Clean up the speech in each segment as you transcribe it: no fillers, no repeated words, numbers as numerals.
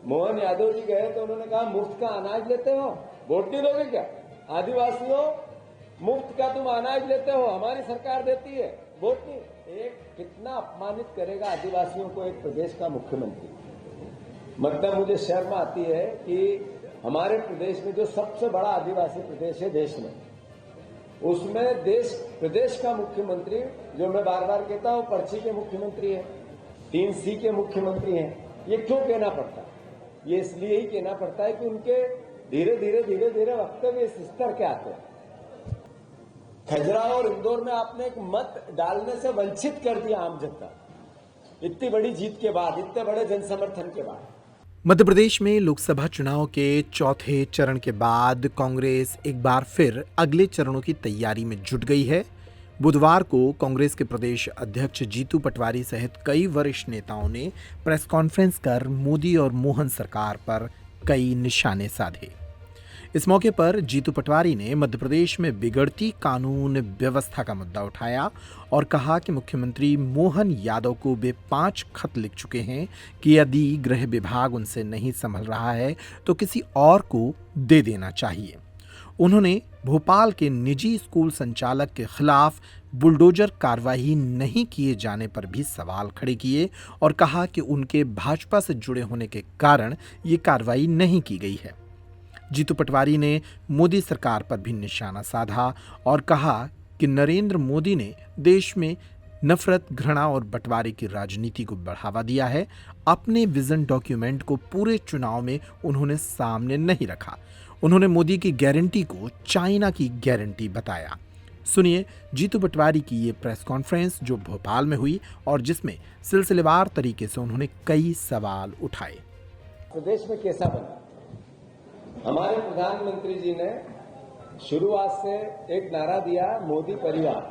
मोहन यादव जी गए तो उन्होंने कहा मुफ्त का अनाज लेते हो, वोट नहीं दोगे क्या? आदिवासियों, मुफ्त का तुम अनाज लेते हो, हमारी सरकार देती है, वोट नहीं। एक कितना अपमानित करेगा आदिवासियों को एक प्रदेश का मुख्यमंत्री। मतलब मुझे शर्म आती है कि हमारे प्रदेश में जो सबसे बड़ा आदिवासी प्रदेश है देश में, उसमें प्रदेश का मुख्यमंत्री, जो मैं बार बार कहता हूं पर्ची के मुख्यमंत्री है, 3C के मुख्यमंत्री हैं। ये क्यों कहना पड़ता है? ये इसलिए ही कहना पड़ता है कि उनके धीरे धीरे वक्तव्य इस स्तर के आते हैं। खजुराहो और इंदौर में आपने एक मत डालने से वंचित कर दिया आम जनता, इतनी बड़ी जीत के बाद, इतने बड़े जनसमर्थन के बाद। मध्य प्रदेश में लोकसभा चुनाव के चौथे चरण के बाद कांग्रेस एक बार फिर अगले चरणों की तैयारी में जुट गई है। बुधवार को कांग्रेस के प्रदेश अध्यक्ष जीतू पटवारी सहित कई वरिष्ठ नेताओं ने प्रेस कॉन्फ्रेंस कर मोदी और मोहन सरकार पर कई निशाने साधे। इस मौके पर जीतू पटवारी ने मध्य प्रदेश में बिगड़ती कानून व्यवस्था का मुद्दा उठाया और कहा कि मुख्यमंत्री मोहन यादव को वे 5 खत लिख चुके हैं कि यदि गृह विभाग उनसे नहीं संभल रहा है तो किसी और को दे देना चाहिए। उन्होंने भोपाल के निजी स्कूल संचालक के खिलाफ बुलडोजर कार्रवाई नहीं किए जाने पर भी सवाल खड़े किए और कहा कि उनके भाजपा से जुड़े होने के कारण ये कार्रवाई नहीं की गई है। जीतू पटवारी ने मोदी सरकार पर भी निशाना साधा और कहा कि नरेंद्र मोदी ने देश में नफरत, घृणा और बंटवारे की राजनीति को बढ़ावा दिया है। अपने विजन डॉक्यूमेंट को पूरे चुनाव में उन्होंने सामने नहीं रखा। उन्होंने मोदी की गारंटी को चाइना की गारंटी बताया। सुनिए जीतू पटवारी की ये प्रेस कॉन्फ्रेंस जो भोपाल में हुई और जिसमें सिलसिलेवार तरीके से उन्होंने कई सवाल उठाए। प्रदेश में कैसा बना? हमारे प्रधानमंत्री जी ने शुरुआत से एक नारा दिया, मोदी परिवार।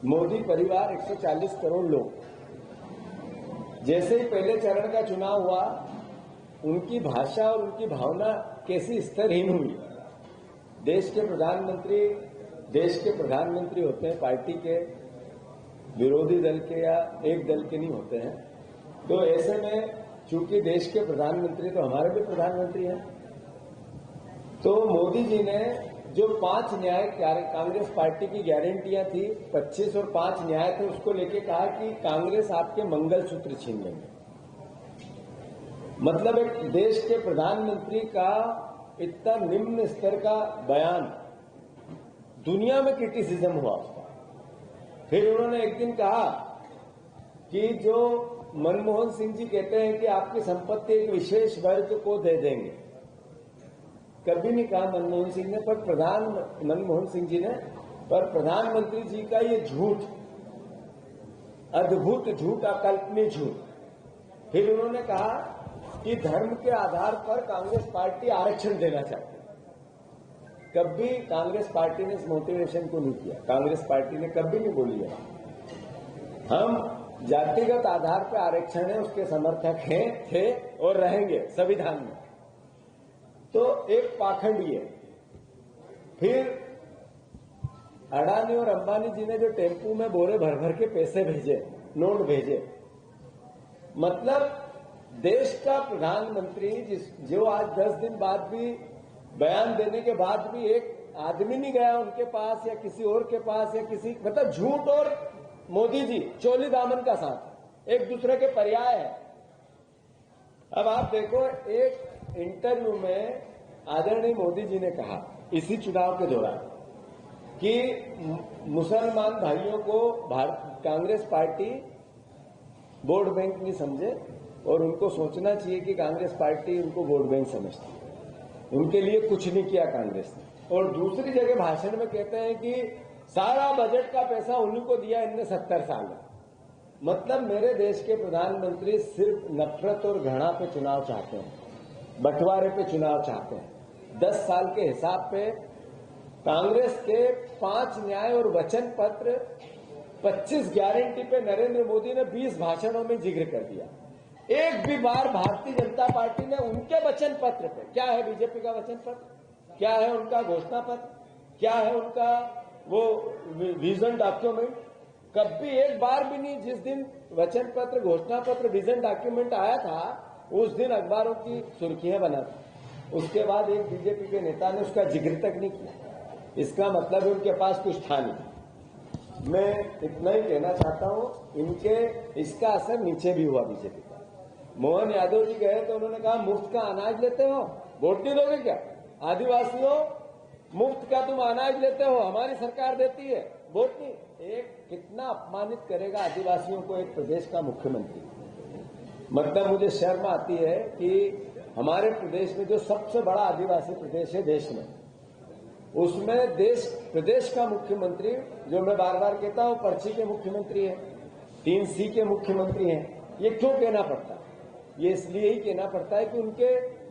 मोदी परिवार 140 करोड़ लोग। जैसे ही पहले चरण का चुनाव हुआ, उनकी भाषा और उनकी भावना कैसी स्तरहीन हुई। देश के प्रधानमंत्री होते हैं पार्टी के, विरोधी दल के या एक दल के नहीं होते हैं। तो ऐसे में चूंकि देश के प्रधानमंत्री तो हमारे भी प्रधानमंत्री हैं, तो मोदी जी ने जो 5 न्याय कांग्रेस पार्टी की गारंटियां थी, 25 और 5 न्याय थे, उसको लेके कहा कि कांग्रेस आपके मंगलसूत्र छीन लेंगे। मतलब एक देश के प्रधानमंत्री का इतना निम्न स्तर का बयान, दुनिया में क्रिटिसिज्म हुआ उसका। फिर उन्होंने एक दिन कहा कि जो मनमोहन सिंह जी कहते हैं कि आपकी संपत्ति एक विशेष वर्ग को दे देंगे, कभी नहीं कहा मनमोहन सिंह ने, पर प्रधानमंत्री जी का ये झूठ, अद्भुत झूठ, अकल्पनीय झूठ। फिर उन्होंने कहा कि धर्म के आधार पर कांग्रेस पार्टी आरक्षण देना चाहती है। कभी कांग्रेस पार्टी ने इस मोटिवेशन को नहीं किया। कांग्रेस पार्टी ने कभी नहीं बोली है हम जातिगत आधार पर आरक्षण है उसके समर्थक हैं, थे और रहेंगे संविधान में। तो एक पाखंडी है। फिर अडानी और अंबानी जी ने जो टेम्पू में बोरे भर भर के पैसे भेजे, नोट भेजे, मतलब देश का प्रधानमंत्री जो आज 10 दिन बाद भी बयान देने के बाद भी एक आदमी नहीं गया उनके पास या किसी और के पास या किसी, मतलब झूठ और मोदी जी चोली दामन का साथ एक दूसरे के पर्याय है। अब आप देखो, एक इंटरव्यू में आदरणीय मोदी जी ने कहा इसी चुनाव के दौरान कि मुसलमान भाइयों को कांग्रेस पार्टी वोट बैंक नहीं समझे और उनको सोचना चाहिए कि कांग्रेस पार्टी उनको वोट बैंक समझती है, उनके लिए कुछ नहीं किया कांग्रेस ने। और दूसरी जगह भाषण में कहते हैं कि सारा बजट का पैसा उन्हीं को दिया इनने 70 साल में। मतलब मेरे देश के प्रधानमंत्री सिर्फ नफरत और घृणा पे चुनाव चाहते हैं, बंटवारे पे चुनाव चाहते हैं। 10 साल के हिसाब पे कांग्रेस के 5 न्याय और वचन पत्र, 25 गारंटी पे नरेंद्र मोदी ने 20 भाषणों में जिक्र कर दिया। एक भी बार भारतीय जनता पार्टी ने उनके वचन पत्र पे, क्या है बीजेपी का वचन पत्र, क्या है उनका घोषणा पत्र, क्या है उनका वो विजन डॉक्यूमेंट, कभी एक बार भी नहीं। जिस दिन वचन पत्र, घोषणा पत्र, विजन डॉक्यूमेंट आया था उस दिन अखबारों की सुर्खियां बना थी। उसके बाद एक बीजेपी के नेता ने उसका जिक्र तक नहीं किया। इसका मतलब है उनके पास कुछ था नहीं। मैं इतना ही कहना चाहता हूं, इनके इसका असर नीचे भी हुआ बीजेपी का। मोहन यादव जी गए तो उन्होंने कहा मुफ्त का अनाज लेते हो, वोट नहीं दोगे क्या? आदिवासियों, मुफ्त का तुम अनाज लेते हो, हमारी सरकार देती है, वोट नहीं। एक कितना अपमानित करेगा आदिवासियों को एक प्रदेश का मुख्यमंत्री। मतलब मुझे शर्म आती है कि हमारे प्रदेश में जो सबसे बड़ा आदिवासी प्रदेश है देश में, उसमें प्रदेश का मुख्यमंत्री, जो मैं बार बार कहता हूं पर्ची के मुख्यमंत्री है, 3C के मुख्यमंत्री हैं। ये क्यों कहना पड़ता है? ये इसलिए ही कहना पड़ता है कि उनके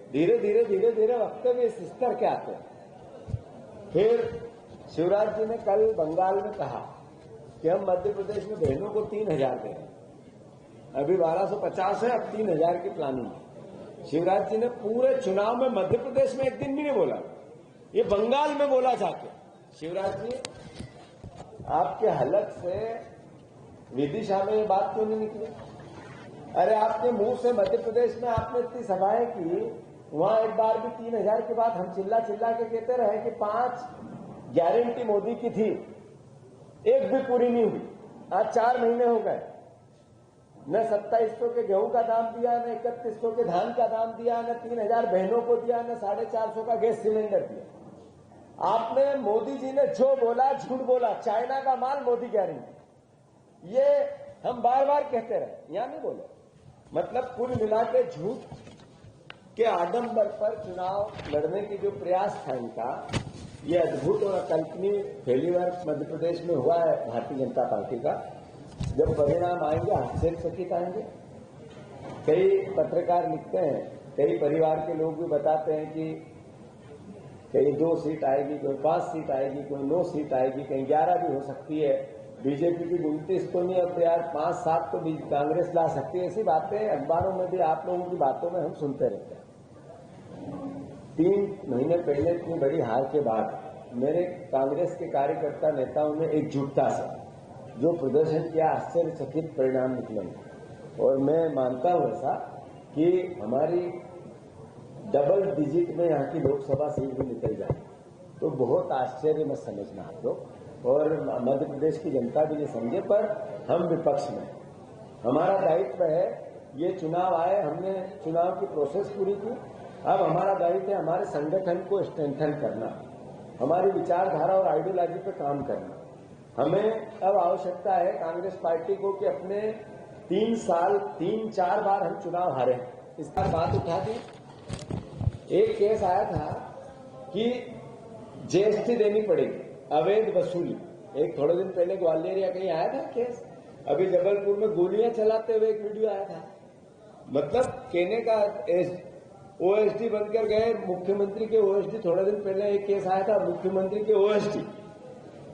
धीरे धीरे वक्तव्य इस स्तर के आते हैं। फिर शिवराज जी ने कल बंगाल में कहा कि हम मध्य प्रदेश में बहनों को 3,000 दें। अभी 1250 है, अब 3,000 की प्लानिंग है। शिवराज जी ने पूरे चुनाव में मध्य प्रदेश में एक दिन भी नहीं बोला, ये बंगाल में बोला जाके। शिवराज जी, आपके हलक से विदिशा में ये बात क्यों नहीं निकली? अरे आपके मुंह से मध्य प्रदेश में आपने इतनी सभाएं की, वहां एक बार भी 3,000 की बात हम चिल्ला चिल्ला के कहते रहे कि 5 गारंटी मोदी की थी, एक भी पूरी नहीं हुई। आज 4 महीने हो गए, न 2700 के गेहूं का दाम दिया, न 3100 के धान का दाम दिया, न 3,000 बहनों को दिया, न 450 का गैस सिलेंडर दिया। आपने, मोदी जी ने जो बोला झूठ बोला, चाइना का माल मोदी गारंटी, ये हम बार बार कहते रहे, यहां नहीं बोले। मतलब कुल मिला के झूठ के आडंबर पर चुनाव लड़ने की जो प्रयास था इनका, ये अद्भुत और अकल्पनीय फेल्यूर मध्य प्रदेश में हुआ है भारतीय जनता पार्टी का। जब परिणाम आएंगे आश्चर्यचकित आएंगे। कई पत्रकार लिखते हैं, कई परिवार के लोग भी बताते हैं कि कहीं 2 सीट आएगी, कोई 5 सीट आएगी, कोई 9 सीट आएगी, कहीं 11 भी हो सकती है। बीजेपी की 29 तो नहीं, अब यार 5-7 तो कांग्रेस ला सकती है। ऐसी बातें अखबारों में भी, आप लोगों की बातों में हम सुनते रहते हैं। 3 महीने पहले इतनी बड़ी हार के बाद मेरे कांग्रेस के कार्यकर्ता नेताओं ने एकजुटता से जो प्रदर्शन किया, आश्चर्यचकित परिणाम निकले। और मैं मानता हूं ऐसा कि हमारी डबल डिजिट में यहाँ की लोकसभा सीट भी निकल जाए तो बहुत आश्चर्य मत समझना आप लोग, और मध्य प्रदेश की जनता भी ये समझे। पर हम विपक्ष में, हमारा दायित्व है, ये चुनाव आए, हमने चुनाव की प्रोसेस पूरी की। अब हमारा दायित्व है हमारे संगठन को स्ट्रेंथन करना, हमारी विचारधारा और आइडियोलॉजी पर काम करना। हमें अब आवश्यकता है कांग्रेस पार्टी को कि अपने 3-4 बार हम चुनाव हारे, इसका बात उठा दी। एक केस आया था कि जीएसटी देनी पड़ेगी, अवैध वसूली। एक थोड़े दिन पहले ग्वालियर या कहीं आया था केस। अभी जबलपुर में गोलियां चलाते हुए एक वीडियो आया था। मतलब कहने का, ओएसडी बनकर गए मुख्यमंत्री के ओएसडी। थोड़े दिन पहले एक केस आया था मुख्यमंत्री के ओएसडी,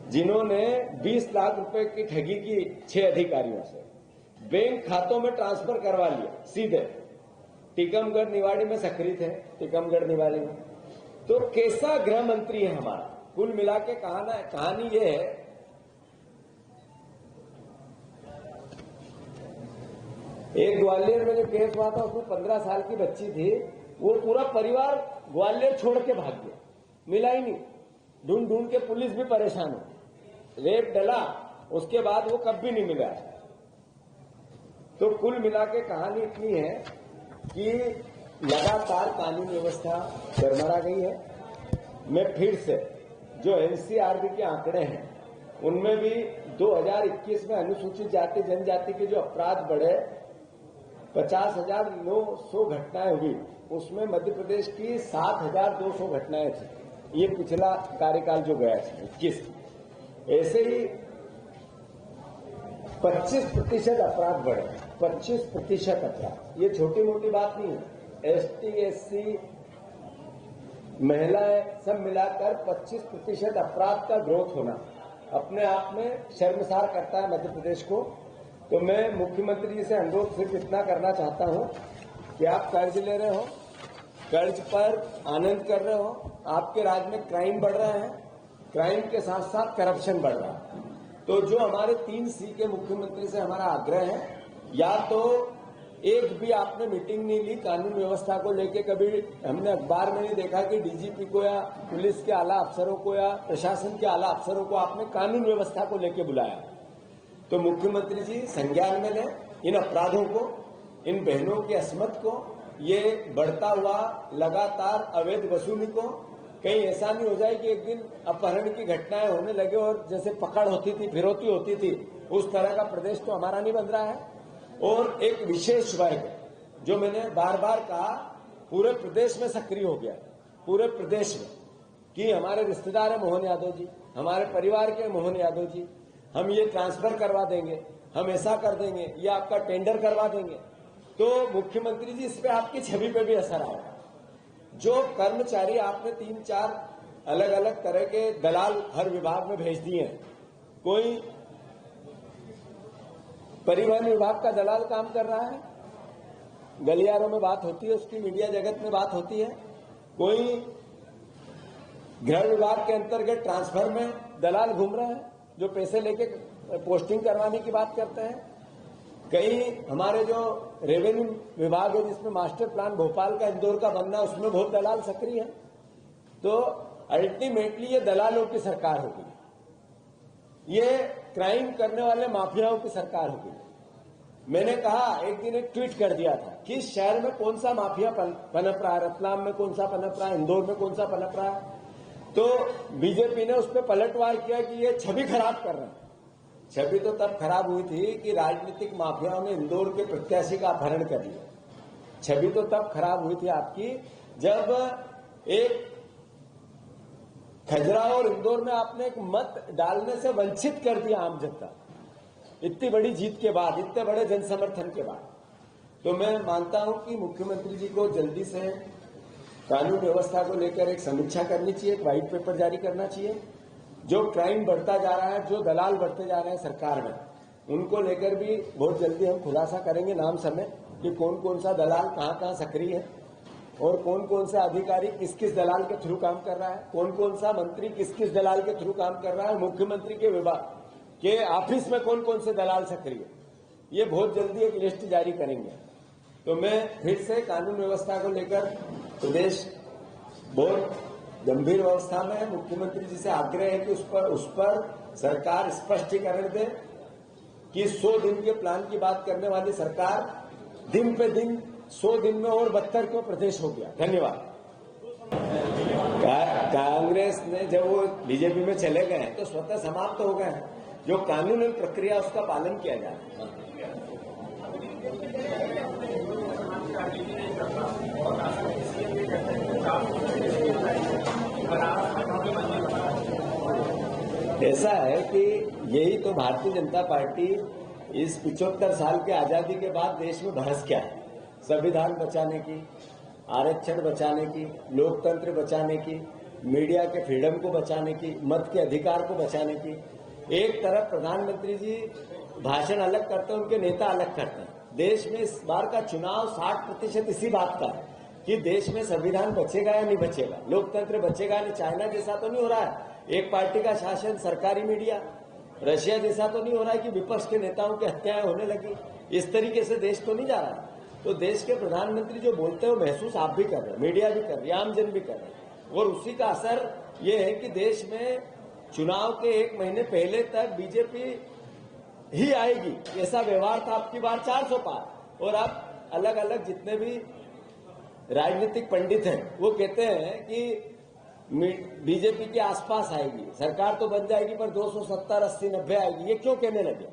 जिन्होंने 20 लाख रुपए की ठगी की 6 अधिकारियों से, बैंक खातों में ट्रांसफर करवा लिया सीधे। टीकमगढ़ निवाड़ी में सक्रिय थे, टीकमगढ़ निवाड़ी में। तो कैसा गृह मंत्री है हमारा? कुल मिला के कहानी ये है, एक ग्वालियर में जो केस हुआ था उसमें 15 साल की बच्ची थी, वो पूरा परिवार ग्वालियर छोड़ के भाग गया, मिला ही नहीं। ढूंढ ढूंढ के पुलिस भी परेशान हो, रेप डला, उसके बाद वो कब भी नहीं मिला। तो कुल मिला के कहानी इतनी है कि लगातार कानून व्यवस्था डरमरा गई है। मैं फिर से, जो एनसीआरबी के आंकड़े हैं उनमें भी 2021 में अनुसूचित जाति जनजाति के जो अपराध बढ़े, 50,900 घटनाएं हुई, उसमें मध्य प्रदेश की 7,200 घटनाएं थी। ये पिछला कार्यकाल जो गया है 21। ऐसे ही 25% अपराध बढ़े, 25% अपराध। ये छोटी मोटी बात नहीं है। एसटी, एससी, महिलाएं सब मिलाकर 25% अपराध का ग्रोथ होना अपने आप में शर्मसार करता है मध्य प्रदेश को। तो मैं मुख्यमंत्री जी से अनुरोध सिर्फ इतना करना चाहता हूं कि आप कर्ज ले रहे हो, कर्ज पर आनंद कर रहे हो, आपके राज्य में क्राइम बढ़ रहा है, क्राइम के साथ साथ करप्शन बढ़ रहा है। तो जो हमारे 3C के मुख्यमंत्री से हमारा आग्रह है, या तो एक भी आपने मीटिंग नहीं ली कानून व्यवस्था को लेके। कभी हमने अखबार में नहीं देखा कि डीजीपी को या पुलिस के आला अफसरों को या प्रशासन के आला अफसरों को आपने कानून व्यवस्था को लेके बुलाया। तो मुख्यमंत्री जी संज्ञान में लें इन अपराधों को, इन बहनों की असमत को, ये बढ़ता हुआ लगातार अवैध वसूली को। कहीं ऐसा नहीं हो जाए कि एक दिन अपहरण की घटनाएं होने लगे और जैसे पकड़ होती थी, फिरौती होती थी, उस तरह का प्रदेश तो हमारा नहीं बन रहा है। और एक विशेष वर्ग जो मैंने बार बार कहा पूरे प्रदेश में सक्रिय हो गया, पूरे प्रदेश में, कि हमारे रिश्तेदार है मोहन यादव जी, हमारे परिवार के मोहन यादव जी, हम ये ट्रांसफर करवा देंगे, हम ऐसा कर देंगे, ये आपका टेंडर करवा देंगे। तो मुख्यमंत्री जी, इस पे आपकी छवि पे भी असर आएगा। जो कर्मचारी आपने 3-4 अलग अलग तरह के दलाल हर विभाग में भेज दिए हैं, कोई परिवहन विभाग का दलाल काम कर रहा है, गलियारों में बात होती है उसकी, मीडिया जगत में बात होती है, कोई गृह विभाग के अंतर्गत ट्रांसफर में दलाल घूम रहे हैं जो पैसे लेके पोस्टिंग करवाने की बात करते हैं, कई हमारे जो रेवेन्यू विभाग है जिसमें मास्टर प्लान भोपाल का इंदौर का बनना है उसमें बहुत दलाल सक्रिय है। तो अल्टीमेटली ये दलालों की सरकार होगी, ये क्राइम करने वाले माफियाओं की सरकार होगी। मैंने कहा, एक दिन एक ट्वीट कर दिया था कि शहर में कौन सा माफिया पनप रहा है, रतलाम में कौन सा पनप रहा है, इंदौर में कौन सा पनप रहा है। तो बीजेपी ने उस पर पलटवार किया कि ये छवि खराब कर रहे हैं। छवि तो तब खराब हुई थी कि राजनीतिक माफियाओं ने इंदौर के प्रत्याशी का अपहरण कर लिया। छवि तो तब खराब हुई थी आपकी जब एक खजुराहो और इंदौर में आपने एक मत डालने से वंचित कर दिया आम जनता, इतनी बड़ी जीत के बाद, इतने बड़े जन समर्थन के बाद। तो मैं मानता हूं कि मुख्यमंत्री जी को जल्दी से कानून व्यवस्था को लेकर एक समीक्षा करनी चाहिए, एक व्हाइट पेपर जारी करना चाहिए। जो क्राइम बढ़ता जा रहा है, जो दलाल बढ़ते जा रहे हैं सरकार में, उनको लेकर भी बहुत जल्दी हम खुलासा करेंगे नाम समेत कि कौन कौन सा दलाल कहां कहां सक्रिय है और कौन कौन सा अधिकारी किस किस दलाल के थ्रू काम कर रहा है, कौन कौन सा मंत्री किस किस दलाल के थ्रू काम कर रहा है, मुख्यमंत्री के विभाग के ऑफिस में कौन कौन से दलाल सक्रिय है। ये बहुत जल्दी एक लिस्ट जारी करेंगे। तो मैं फिर से कानून व्यवस्था को लेकर प्रदेश बहुत गंभीर व्यवस्था में है। मुख्यमंत्री जी से आग्रह है कि उस पर सरकार स्पष्टीकरण दे कि 100 दिन के प्लान की बात करने वाली सरकार दिन पे दिन 100 दिन में और बदतर क्यों प्रदेश हो गया। धन्यवाद। कांग्रेस ने जब वो बीजेपी में चले गए तो स्वतः समाप्त हो गए हैं। जो कानूनी प्रक्रिया उसका पालन किया जाए। ऐसा है कि यही तो भारतीय जनता पार्टी इस 75 साल के आजादी के बाद देश में बहस क्या है, संविधान बचाने की, आरक्षण बचाने की, लोकतंत्र बचाने की, मीडिया के फ्रीडम को बचाने की, मत के अधिकार को बचाने की। एक तरफ प्रधानमंत्री जी भाषण अलग करते हैं, उनके नेता अलग करते हैं। देश में इस बार का चुनाव 60% इसी बात का है कि देश में संविधान बचेगा या नहीं बचेगा, लोकतंत्र बचेगा या नहीं। चाइना जैसा तो नहीं हो रहा है एक पार्टी का शासन, सरकारी मीडिया। रशिया जैसा तो नहीं हो रहा है कि विपक्ष के नेताओं की हत्याएं होने लगी। इस तरीके से देश तो नहीं जा रहा है। तो देश के प्रधानमंत्री जो बोलते हैं वो महसूस आप भी कर रहे हैं, मीडिया भी कर रही है, आमजन भी कर रहे हैं। और उसी का असर ये है कि देश में चुनाव के 1 महीने पहले तक बीजेपी ही आएगी, ऐसा व्यवहार था। आपकी बार 400 पार। और अब अलग अलग जितने भी राजनीतिक पंडित हैं वो कहते हैं कि बीजेपी के आसपास आएगी, सरकार तो बन जाएगी पर 270, 80, 90 आएगी। ये क्यों कहने लगे?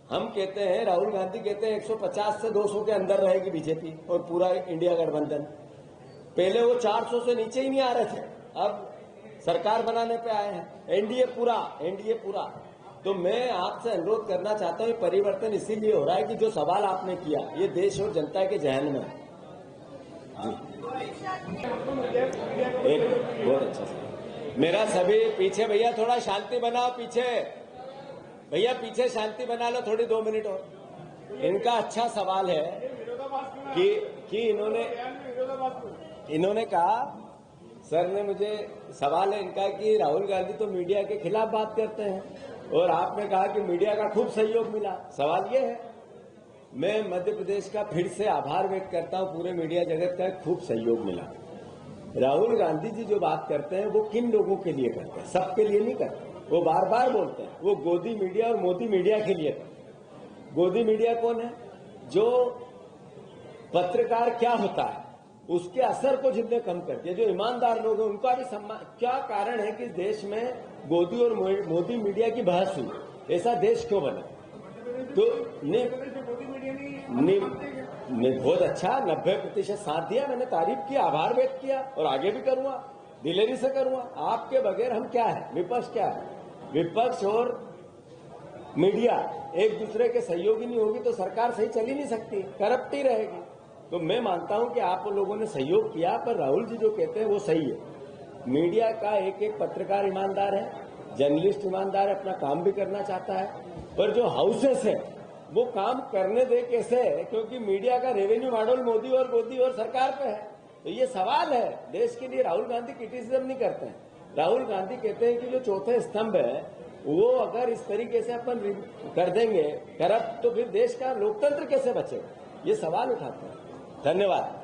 हम कहते हैं, राहुल गांधी कहते हैं 150 से 200 के अंदर रहेगी बीजेपी और पूरा इंडिया गठबंधन। पहले वो 400 से नीचे ही नहीं आ रहे थे, अब सरकार बनाने पे आए हैं। एनडीए पूरा। तो मैं आपसे अनुरोध करना चाहता हूं, परिवर्तन इसीलिए हो रहा है कि जो सवाल आपने किया ये देश और जनता के जहन में है। एक बहुत अच्छा सर, मेरा सभी पीछे भैया थोड़ा शांति बनाओ, पीछे भैया पीछे शांति बना लो थोड़ी, 2 मिनट और। इनका अच्छा सवाल है कि इन्होंने कहा, सर ने मुझे सवाल है इनका कि राहुल गांधी तो मीडिया के खिलाफ बात करते हैं और आपने कहा कि मीडिया का खूब सहयोग मिला। सवाल ये है मैं मध्य प्रदेश का फिर से आभार व्यक्त करता हूं। पूरे मीडिया जगत का खूब सहयोग मिला। राहुल गांधी जी जो बात करते हैं वो किन लोगों के लिए करते हैं? सबके लिए नहीं करते। वो बार बार बोलते हैं वो गोदी मीडिया और मोदी मीडिया के लिए करते हैं। गोदी मीडिया कौन है? जो पत्रकार क्या होता है उसके असर को जितने कम करती है, जो ईमानदार लोग हैं उनका भी सम्मान। क्या कारण है कि देश में गोदी और मोदी मीडिया की बहस हुई? ऐसा देश क्यों बना? तो नहीं बहुत अच्छा 90% साथ दिया। मैंने तारीफ की, आभार व्यक्त किया और आगे भी करूंगा, दिलेरी से करूंगा। आपके बगैर हम क्या है? विपक्ष क्या है? विपक्ष और मीडिया एक दूसरे के सहयोगी नहीं होगी तो सरकार सही चल ही नहीं सकती, करप्ट ही रहेगी। तो मैं मानता हूं कि आप लोगों ने सहयोग किया, पर राहुल जी जो कहते हैं वो सही है। मीडिया का एक एक पत्रकार ईमानदार है, जर्नलिस्ट ईमानदार है, अपना काम भी करना चाहता है, पर जो हाउसेस है वो काम करने दे कैसे? क्योंकि मीडिया का रेवेन्यू मॉडल मोदी और गोदी और सरकार पे है। तो ये सवाल है देश के लिए। राहुल गांधी क्रिटिसिज्म नहीं करते हैं। राहुल गांधी कहते हैं कि जो चौथे स्तंभ है वो अगर इस तरीके से अपन कर देंगे करप्ट, तो फिर देश का लोकतंत्र कैसे बचेगा? ये सवाल उठाते हैं। धन्यवाद।